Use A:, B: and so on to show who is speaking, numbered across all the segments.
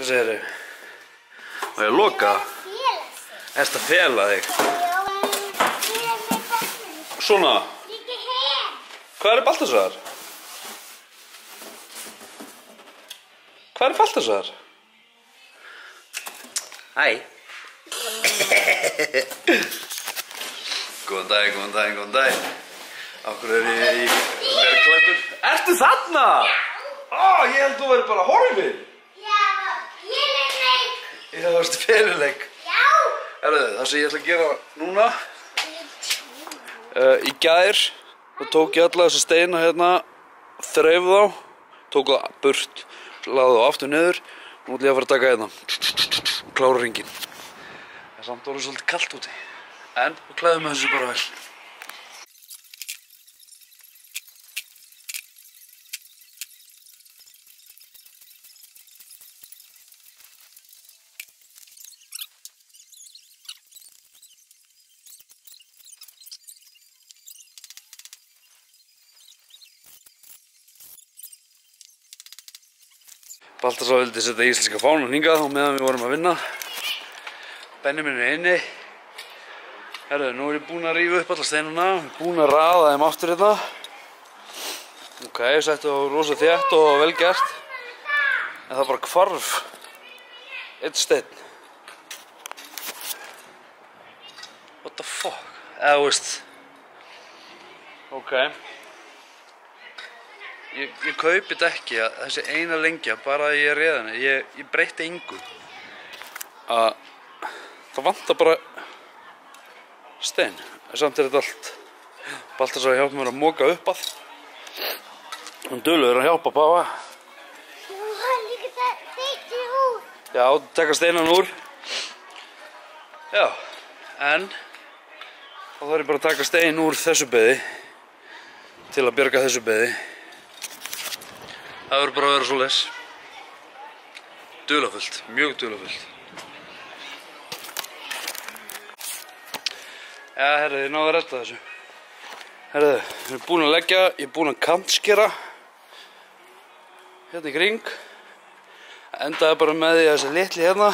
A: Hvað segirðu? Má ég loka? Ertu að fela þig? Svona? Hvað er Baltasar? Hvað er Baltasar? Hæ. Góðan daginn, góðan daginn, góðan daginn. Af hverju er ég í verklæddur? Ertu þarna? Ó, ég held þú væri bara horfin.
B: Já, féluleik.
A: Já, þú varst féluleik.
B: Já.
A: Herðu, það sem ég ætla að gera núna. Í gær, þá tók ég alla þessa steina hérna, þreif þá, tók það burt, lagði þá aftur niður. Nú ætla ég að fara að taka hérna, klára hringinn. Það er samt orðið svolítið kalt úti. En við klæðum með þessu bara vel. Baltasar vildi setja íslenska fánan hingað og meðan við vorum að vinna. Benni er inni. Herðu, nú er ég búinn að rífa upp alla steinana, búinn að raða þeim aftur hérna. Ok, settu á rosa þétt og vel gert. En það bara hvarf einn steinn. What the fuck? Eða, veist. Ok. Ég kaupi þetta ekki að þessi eina lengja, bara að ég reið henni. Ég breytti engu. Það vantar bara stein. Samt er þetta allt. Baltasar hjálpa mér að moka upp að. Hún duglegur að hjálpa Páfa.
B: Þú har líka þetta úr.
A: Já, taka steinan úr. Já, en þá þarf ég bara að taka stein úr þessu beði til að bjarga þessu beði. Það verður bara að vera svoleiðis. Dularfullt, mjög dularfullt. Já, herðu, ég náði að redda þessu. Herðu, við erum búin að leggja, ég er búin að kantskera hérna í kring. Endaði bara með því að þessi litli hérna,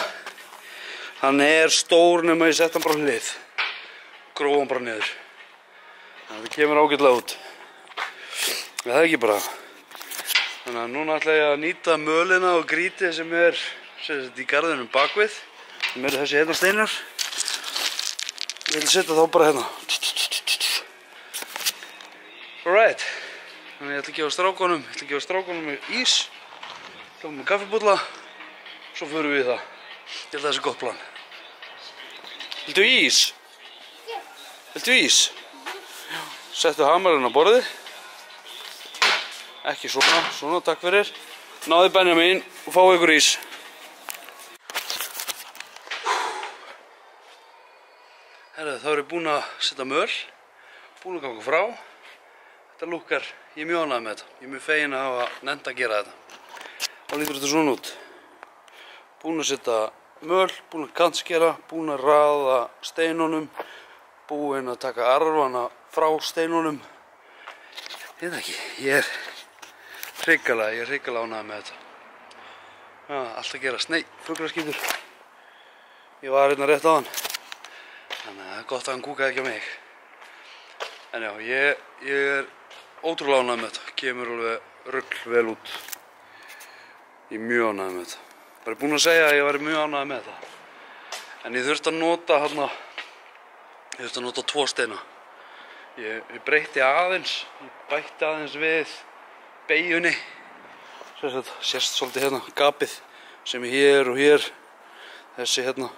A: hann er stór nema ég sett hann bara hlið. Gróf hann bara niður. Þannig að það kemur ágætlega út. Það er ekki bara. Þannig að núna ætla ég að nýta mölina og grítið sem er í garðinum bakvið. Sem eru þessi hérna steinar. Ég ætla að setja þá bara hérna. Alright. Þannig ég ætla að gefa strákunum ís. Hljóðum með kaffibúlla. Svo förum við í það. Ég held að það sé gott plan. Viltu ís?
B: Já.
A: Viltu ís? Já. Settu hamarinn á borðið. Ekki svona, svona, takk fyrir. Náði Benjamin og fáið ykkur ís. Herðu, þá er ég búinn að setja möl, búinn að ganga frá. Þetta lúkkar, ég er mjög ánægður með þetta. Ég er mjög feginn að hafa nennt að gera þetta. Þá lítur þetta svona út. Búinn að setja möl, búinn að kantskera, búinn að raða steinunum, búinn að taka arfana frá steinunum. Ég veit ekki, ég er hrikalega ánægður með þetta. Já, allt að gerast. Nei, fuglaskítur. Ég var hérna rétt á hann. Þannig að það er gott að hann kúkaði ekki á mig. En já, ég er ótrúlega ánægður með þetta. Kemur alveg rugl vel út. Ég er mjög ánægður með þetta. Bara búinn að segja að ég væri mjög ánægður með þetta. En ég þurfti að nota hérna, ég þurfti að nota 2 steina. Ég breytti aðeins, ég bætti aðeins við beyjunni. Sést svolítið hérna gapið sem er hér og hér. Þessi hérna.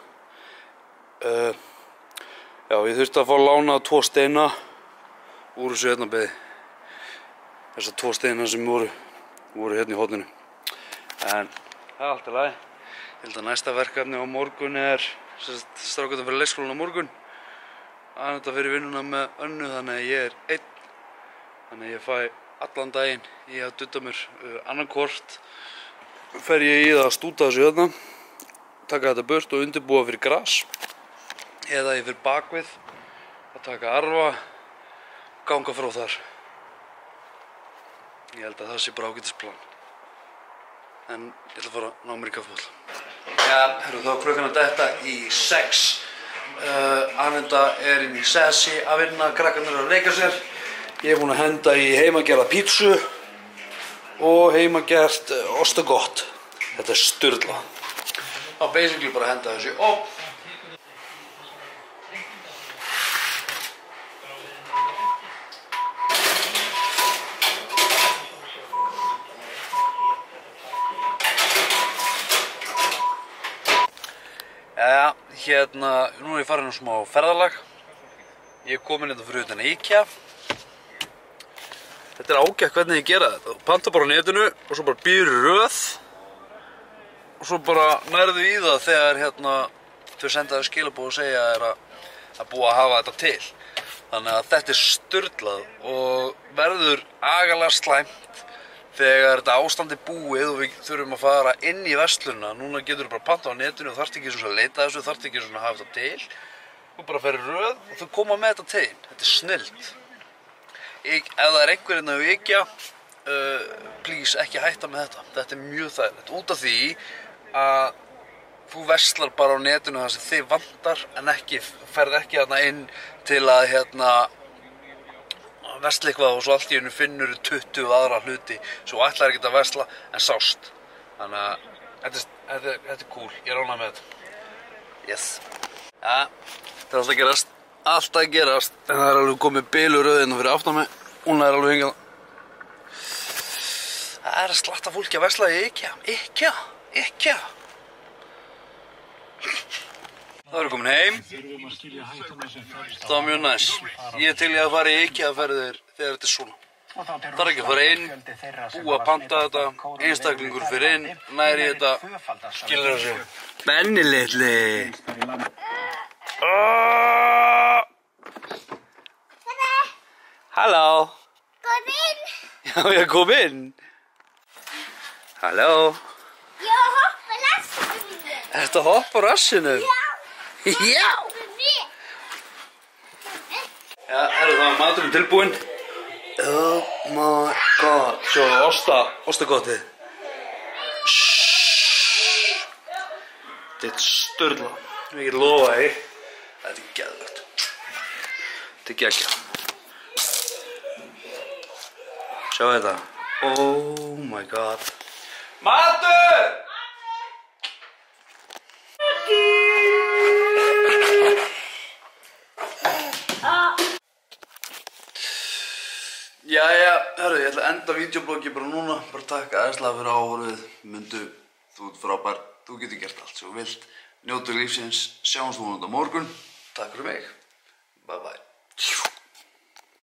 A: Já, ég þurfti að fá lánað 2 steina úr þessu hérna beði. Þessar 2 steina sem voru hérna í horninu. En það er allt í lagi. Ég held að næsta verkefni á morgun er strákarnir fyrir leikskólann á morgun. Annað fyrir vinnuna með Önnu, þannig að ég er einn. Þannig að ég fæ allan daginn í að dutta mér annarkvort. Fer ég í það að stúta þessu hérna, taka þetta burt og undirbúa fyrir gras. Eða ég fer bakvið að taka arfa og ganga frá þar. Ég held að það sé bara ágætisplan. En ég ætla að fara að ná mér í kaffibólla. Já, herru, þá er klukkan að detta í 6. Anenda er inn í sessi að vinna, krakkarnir eru að leika sér. Ég er búinn að henda í heimagerða pítsu og heimagert ostagott. Þetta er sturla. Þá basically bara henda þessu upp. Nú er ég farin á smá ferðalag. Ég er komin hérna fyrir utan IKEA. Þetta er ágætt hvernig ég gera þetta. Þú panta bara á netinu og svo bara býður í röð og svo bara nærðu í það þegar þau senda þér skilaboð og segja þér að búa að hafa þetta til. Þannig að þetta er sturlað og verður agalega slæmt þegar þetta ástand er búið og við þurfum að fara inn í verslunina. Núna getur þú bara panta á netinu og þarft ekki svona að leita þessu, þarft ekki svona að hafa þetta til. Þú bara fer í röð og þau koma með þetta til. Þetta er snillt. Ef það er einhverjum á IKEA, please ekki hætta með þetta. Þetta er mjög þægilegt. Út af því að þú verslar bara á netinu það sem þig vantar en ferð ekki þarna inn til að versla eitthvað og svo allt í einu finnur 20 aðra hluti svo ætlar ekki að versla en sást. Þannig að þetta er cool, ég er ánægður með þetta. Yes. Ja, þetta er alltaf að gerast, en það er alveg komið bilur röðina fyrir aftan mig. Hún er alveg hingað. Það er að slatta fólki að versla í IKEA. Það eru komin heim. Það var mjög næs. Ég til ég að fara í IKEA-ferðir þegar þetta er svona. Það er ekki að fara inn, búa að panta þetta, einstaklingur fyrir inn, næri þetta, skilur þessu. Benni litli. Halló.
B: Kom inn.
A: Já, ég kom inn. Halló.
B: Ég hoppa rassinu mínu.
A: Ertu að hoppa á rassinu? Já. Já, það var maturinn tilbúinn. Oh my god. Sjóðu ostagottið. Þetta er sturla. Ég get lofa því. Þetta er geðvegt. Þetta er geggjað. Sjá þetta. Oh my god. Matur! Jæja, herru, ég ætla að enda vídeobloggi bara núna. Bara takk aðeinslega fyrir áhorfið. Mundu, þú ert frábær, þú getur gert allt sem þú vilt. Njótu lífsins, sjáumst núna á morgun. Takk fyrir mig.